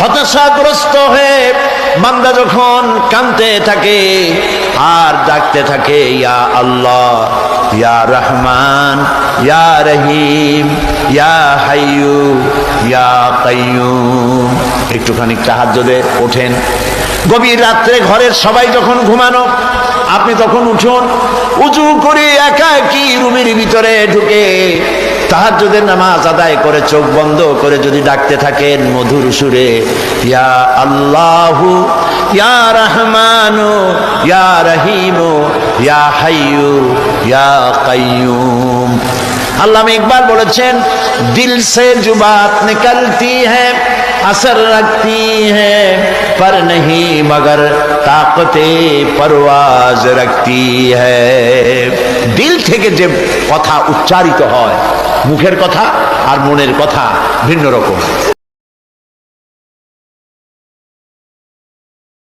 হতাশাগ্রস্ত হয়ে বান্দা যখন কাঁদতে থাকে আর ডাকতে থাকে, ইয়া আল্লাহ, ইয়া রহমান, ইয়া রহিম, ইয়া হাইয়ু, ইয়া কাইয়ুম। একটুখানি তাহাজ্জুদে ওঠেন, গভীর রাত্রে ঘরের সবাই যখন ঘুমানো, আপনি তখন উঠুন, উজু করে একাকী রুমের ভিতরে ঢুকে তাহাজ্জুদের নামাজ আদায় করে চোখ বন্ধ করে যদি ডাকতে থাকেন মধুর সুরে, ইয়া আল্লাহু, ইয়া রহমানু, ইয়া রহিমু, ইয়া হাইয়ু, ইয়া কাইয়ুম। আল্লামা ইকবাল বলেছেন, দিল সে जो बात निकलती है असर रखती है पर नहीं मगर ताकते परवाज रखती है। দিল থেকে যে কথা উচ্চারিত হয়, মুখের কথা আর মনের কথা ভিন্ন রকম।